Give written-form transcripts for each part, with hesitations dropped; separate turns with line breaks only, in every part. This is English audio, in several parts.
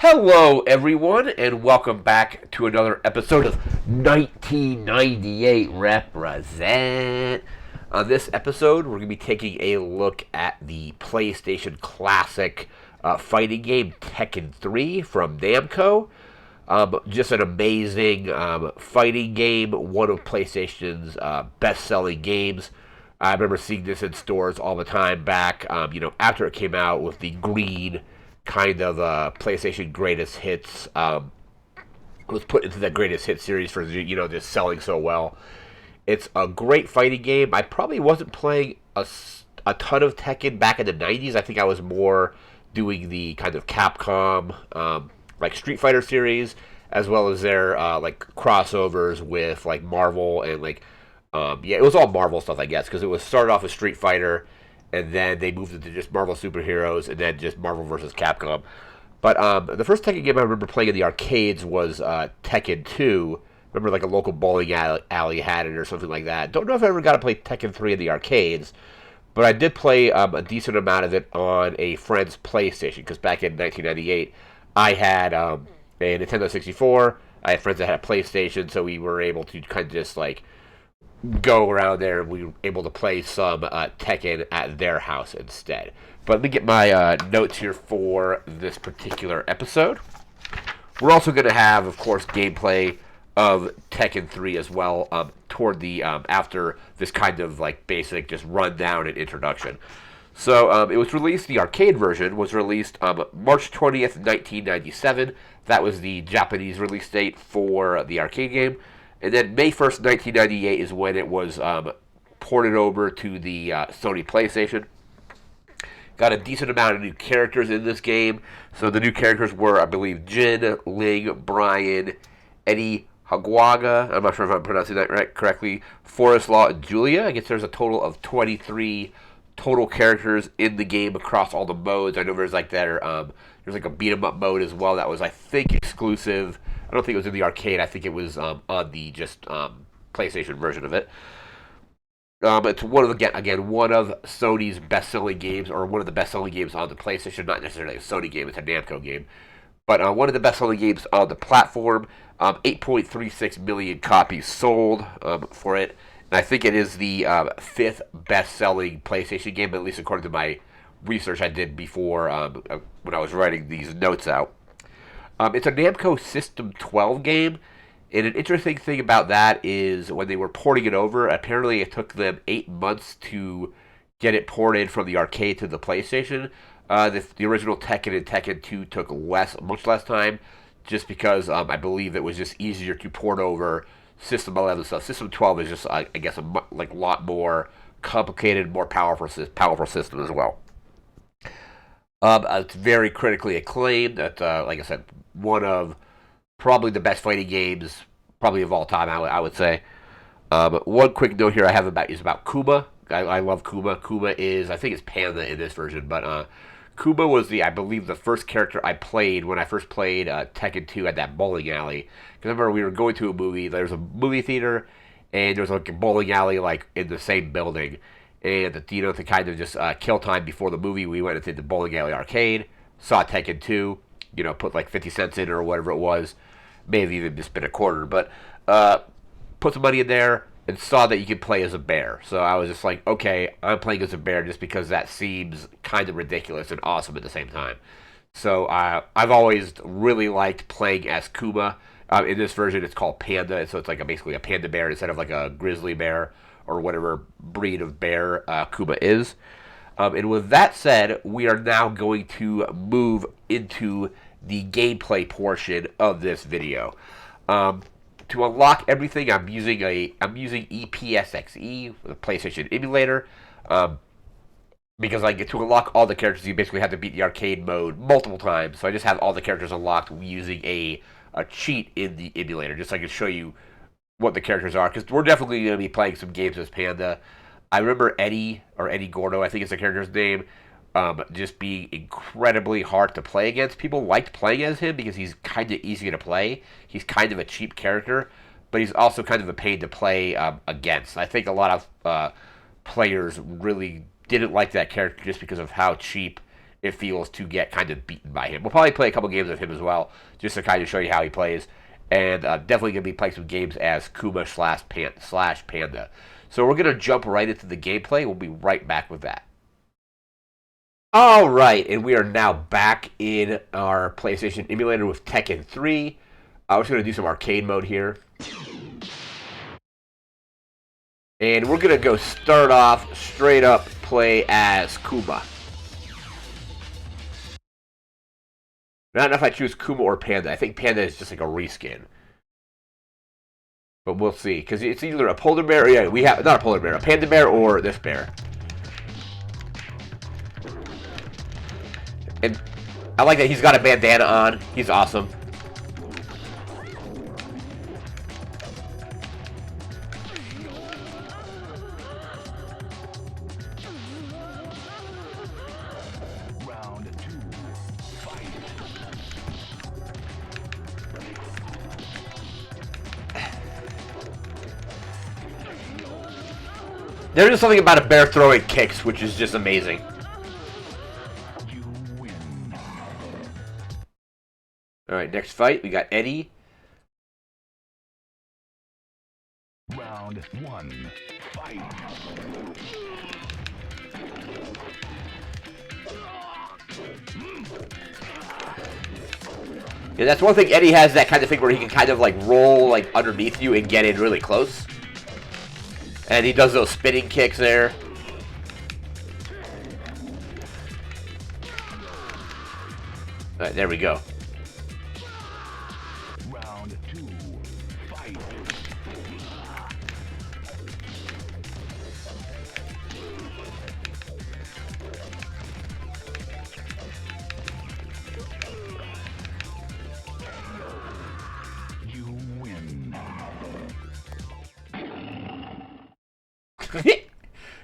Hello, everyone, and welcome back to another episode of 1998 Represent. On this episode, we're going to be taking a look at the PlayStation Classic fighting game Tekken 3 from Namco. Just an amazing fighting game, one of PlayStation's best-selling games. I remember seeing this in stores all the time back, after it came out with the green kind of PlayStation Greatest Hits. Was put into the Greatest Hits series for just selling so well. It's a great fighting game. I probably wasn't playing a ton of Tekken back in the 90s. I think I was more doing the kind of Capcom like Street Fighter series, as well as their like crossovers with like Marvel and like it was all Marvel stuff, I guess, because it was started off with Street Fighter, and then they moved into just Marvel superheroes, and then just Marvel versus Capcom. But the first Tekken game I remember playing in the arcades was Tekken 2. Remember, like a local bowling alley had it or something like that. Don't know if I ever got to play Tekken 3 in the arcades, but I did play a decent amount of it on a friend's PlayStation, because back in 1998, I had a Nintendo 64. I had friends that had a PlayStation, so we were able to kind of just like go around there, and we were able to play some Tekken at their house instead. But let me get my notes here for this particular episode. We're also going to have, of course, gameplay of Tekken 3 as well toward the after this kind of like basic just rundown and introduction. So it was released, the arcade version was released March 20th, 1997. That was the Japanese release date for the arcade game. And then May 1st, 1998 is when it was ported over to the Sony PlayStation. Got a decent amount of new characters in this game. So the new characters were, I believe, Jin, Ling, Brian, Eddie Hagwaga. I'm not sure if I'm pronouncing that correctly. Forest Law, and Julia. I guess there's a total of 23 total characters in the game across all the modes. I know there's like there's like a beat 'em up mode as well that was, I think, exclusive. I don't think it was in the arcade. I think it was on the just PlayStation version of it. It's one of one of Sony's best-selling games, or one of the best-selling games on the PlayStation. Not necessarily a Sony game; it's a Namco game, but one of the best-selling games on the platform. 8.36 million copies sold for it, and I think it is the fifth best-selling PlayStation game, at least according to my research I did before when I was writing these notes out. It's a Namco System 12 game, and an interesting thing about that is when they were porting it over, apparently it took them 8 months to get it ported from the arcade to the PlayStation. The original Tekken and Tekken 2 took much less time, just because I believe it was just easier to port over System 11 stuff. System 12 is just, I guess, a lot more complicated, more powerful system as well. It's very critically acclaimed. That, like I said, one of probably the best fighting games, probably of all time. I would say. One quick note here I have about Kuma. I love Kuma. Kuma is, I think it's Panda in this version, but Kuma was I believe the first character I played when I first played Tekken 2 at that bowling alley. Because I remember we were going to a movie. There was a movie theater, and there was like a bowling alley like in the same building. And to kind of just kill time before the movie, we went into the bowling alley arcade, saw Tekken 2, put like 50 cents in or whatever it was, may have even just been a quarter, but put some money in there and saw that you could play as a bear. So I was just like, okay, I'm playing as a bear just because that seems kind of ridiculous and awesome at the same time. So I've always really liked playing as Kuma. In this version, it's called Panda, so it's like basically a panda bear instead of like a grizzly bear or whatever breed of bear Kuma is. And with that said, we are now going to move into the gameplay portion of this video. To unlock everything, I'm using EPSXE, the PlayStation emulator, because to unlock all the characters, you basically have to beat the arcade mode multiple times. So I just have all the characters unlocked using a cheat in the emulator, just so I can show you what the characters are, because we're definitely going to be playing some games as Panda. I remember Eddie Gordo, I think is the character's name, just being incredibly hard to play against. People liked playing as him because he's kind of easy to play. He's kind of a cheap character, but he's also kind of a pain to play against. I think a lot of players really didn't like that character just because of how cheap it feels to get kind of beaten by him. We'll probably play a couple games of him as well, just to kind of show you how he plays. And definitely going to be playing some games as Kuma slash Panda. So we're going to jump right into the gameplay. We'll be right back with that. All right, and we are now back in our PlayStation emulator with Tekken 3. We're just going to do some arcade mode here. And we're going to go start off straight up play as Kuma. I don't know if I choose Kuma or Panda. I think Panda is just like a reskin. But we'll see. Because it's either a polar bear, or, yeah, we have, not a polar bear, a panda bear or this bear. And I like that he's got a bandana on. He's awesome. There's just something about a bear throwing kicks, which is just amazing. Alright, next fight, we got Eddie.
Round 1, fight.
Yeah, that's one thing Eddie has, that kind of thing where he can kind of like roll like underneath you and get in really close. And he does those spinning kicks there. Alright, there we go.
Round 2, fight. You win.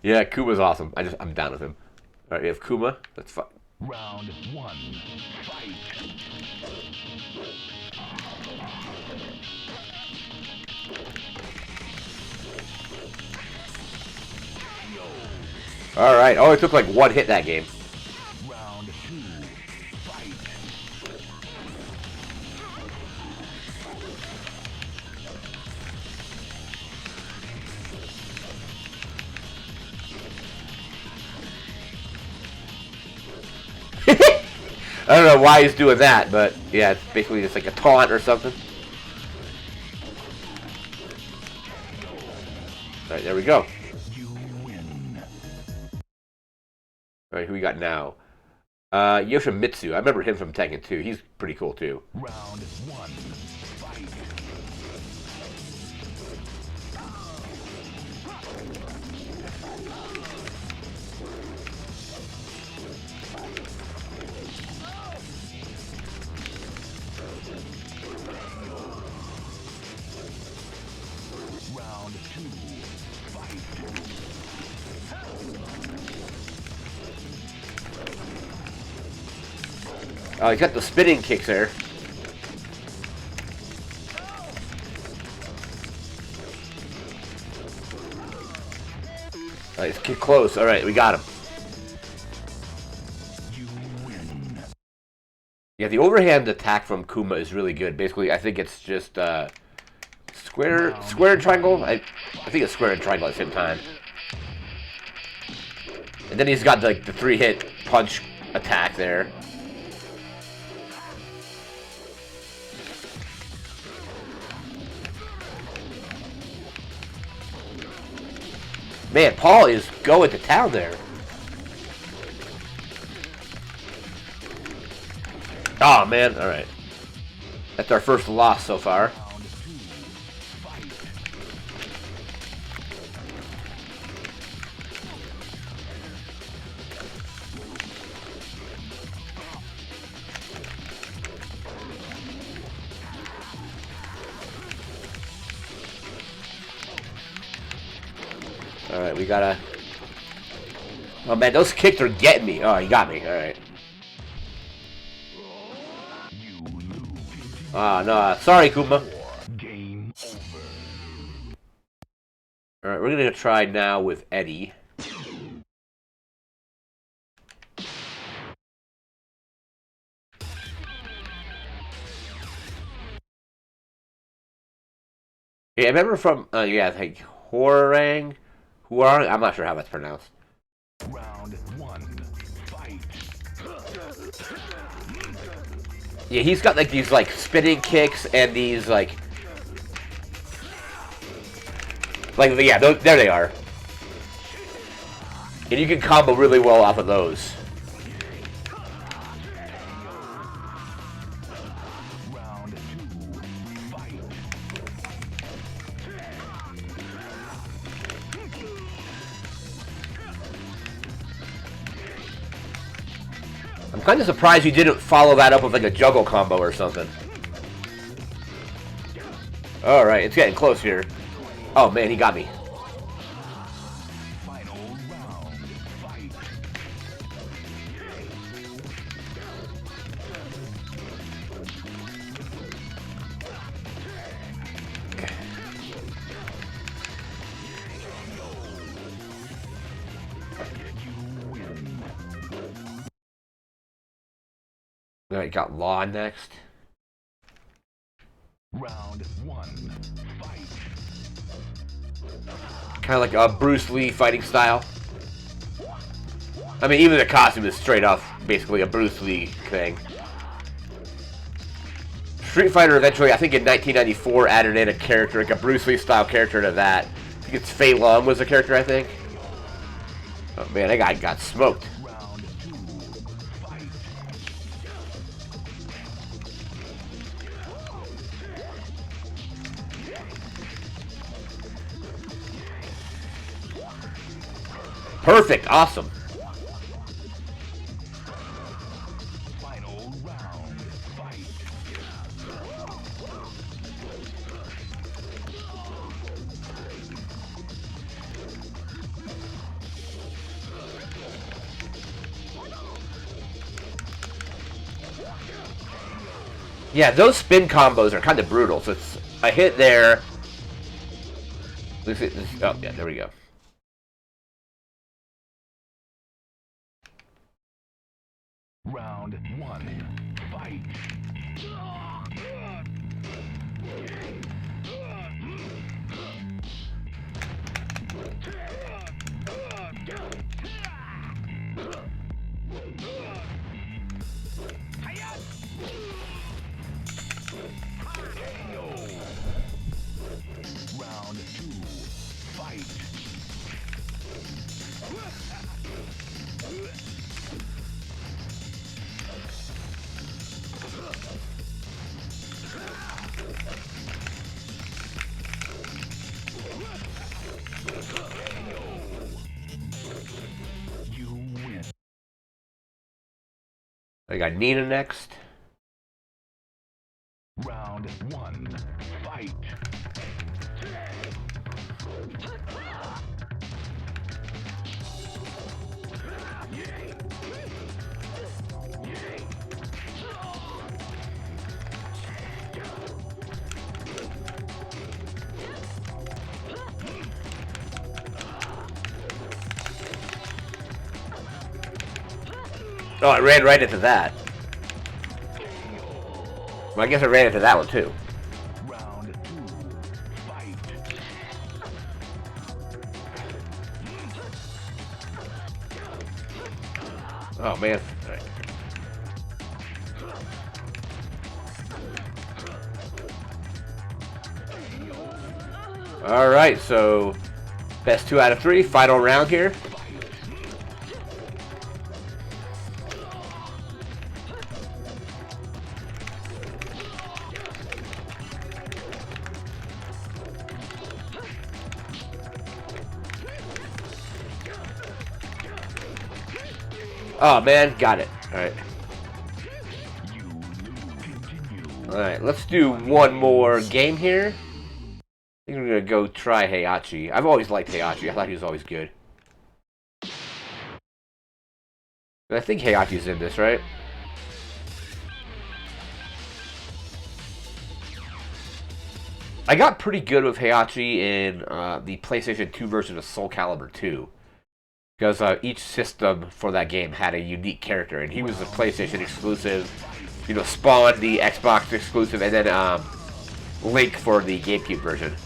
Yeah, Kuma's awesome. I'm down with him. Alright, we have Kuma. That's fine.
Round 1, fight.
Alright. Oh, it took like one hit that game.
Round 2, fight.
I don't know why he's doing that, but yeah, it's basically just like a taunt or something. Alright, there we go.
You win.
Alright, who we got now? Yoshimitsu. I remember him from Tekken 2. He's pretty cool too.
Round 1, fight. Round 2, fight.
Oh, he's got the spinning kicks there. Alright, let's get close. Alright, we got him.
You win.
Yeah, the overhand attack from Kuma is really good. Basically, I think it's just square and triangle. I think it's square and triangle at the same time. And then he's got like the 3-hit punch attack there. Man, Paul is going to town there. Oh, man. All right. That's our first loss so far.
Round 2, fight.
Alright, we gotta... Oh, man, those kicks are getting me. Oh, he got me. Alright.
You lose.
Ah, no. Sorry, Kuma.
Game over.
Alright, we're gonna try now with Eddie. Yeah, I remember from yeah, like Huarang, Huarang. I'm not sure how that's pronounced.
Round one, fight.
Yeah, he's got like these like spinning kicks and these like yeah, there they are. And you can combo really well off of those.
Round two, fight.
I'm kind of surprised you didn't follow that up with like a juggle combo or something. All right, it's getting close here. Oh man, he got me.
Final round, fight. You win.
All right, got Law next.
Round one, fight.
Kind of like a Bruce Lee fighting style. I mean, even the costume is straight up basically a Bruce Lee thing. Street Fighter eventually, I think in 1994, added in a character, like a Bruce Lee style character to that. I think it's Fei Long was the character, I think. Oh man, that guy got smoked.
Round two, fight.
Perfect, awesome.
Final round, fight.
Yeah, those spin combos are kind of brutal. So it's a hit there. Oh yeah, there we go.
Round one, fight. Round two, fight. You win.
I got Nina next.
Round one, fight.
Oh, I ran right into that. Well, I guess I ran into that one too.
Round two, fight.
Oh man. All right, so best 2 out of 3, final round here. Oh man, got it. All right.
You lose. Continue.
All right, let's do one more game here. I think we're gonna go try Heihachi. I've always liked Heihachi. I thought he was always good. And I think Heihachi's in this, right? I got pretty good with Heihachi in the PlayStation 2 version of Soul Calibur 2. Because each system for that game had a unique character, and he was a PlayStation exclusive. You know, Spawn, the Xbox exclusive, and then Link for the GameCube version.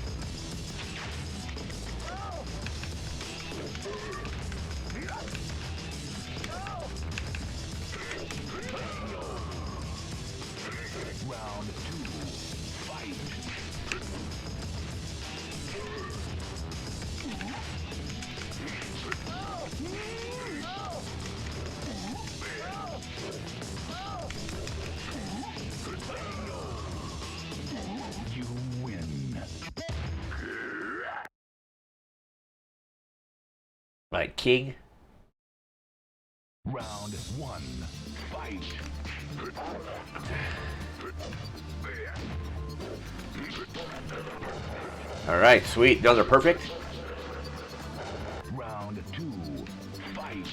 Alright, King.
Round one. Fight.
Alright, sweet. Another perfect.
Round two. Fight.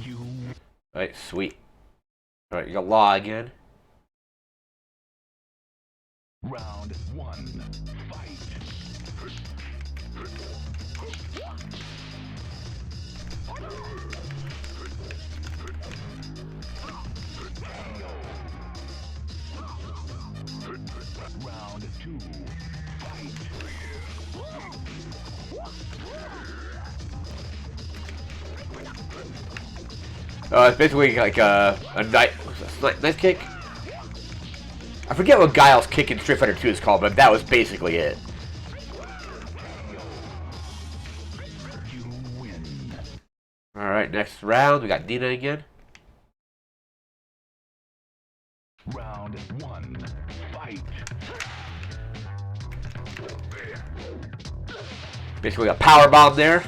You.
Alright, sweet. Alright, you got Law again.
Round one. Fight. Round two. Fight.
It's basically like a nice kick. I forget what Guile's kick in Street Fighter 2 is called, but that was basically it.
You win.
Alright, next round, we got Nina again.
Round one. Fight.
Basically a power bomb there.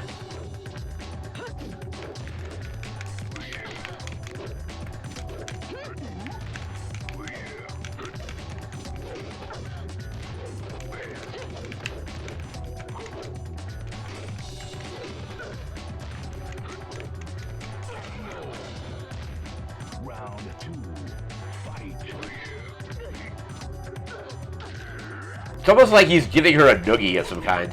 Round two. Fight.
It's almost like he's giving her a noogie of some kind.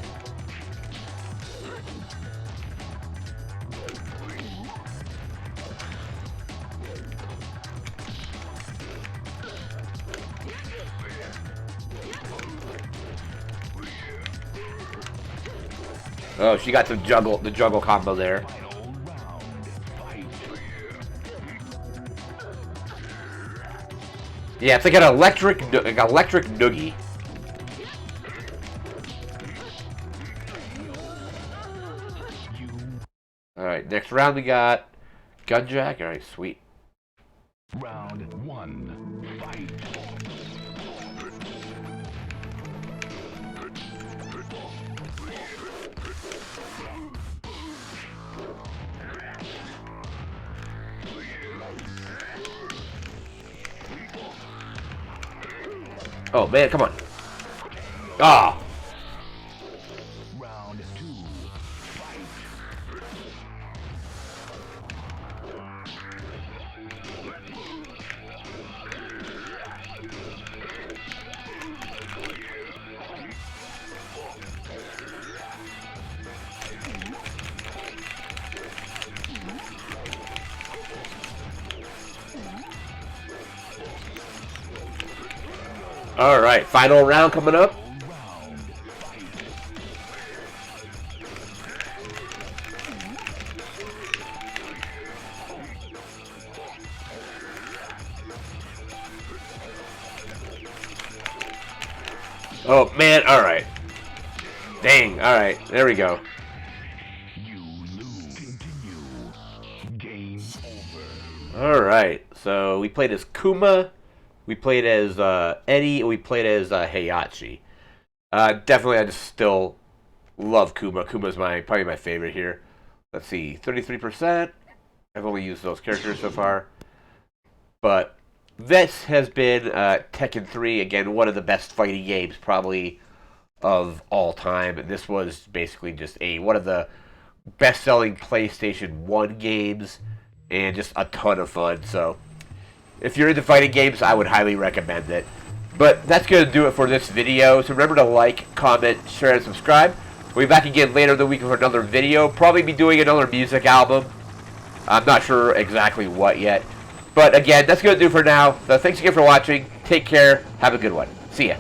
Oh, she got the juggle combo there.
Final round. Fight.
Yeah, it's like an electric noogie.
You.
Alright, next round we got Gunjack. Alright, sweet.
Round one. Fight.
Oh man, come on. Ah.
Round two. Fight.
Alright, final round coming up.
Round. Fight.
Oh man, alright. Dang, alright, there we go.
You lose. Continue. Game over.
Alright, so we played as Kuma, we played as Eddie, and we played as Heihachi. Definitely, I just still love Kuma. Kuma's probably my favorite here. Let's see, 33%. I've only used those characters so far. But this has been Tekken 3, again, one of the best fighting games probably of all time. This was basically just one of the best-selling PlayStation 1 games, and just a ton of fun. So if you're into fighting games, I would highly recommend it. But that's going to do it for this video. So remember to like, comment, share, and subscribe. We'll be back again later in the week for another video. Probably be doing another music album. I'm not sure exactly what yet. But again, that's going to do it for now. So thanks again for watching. Take care. Have a good one. See ya.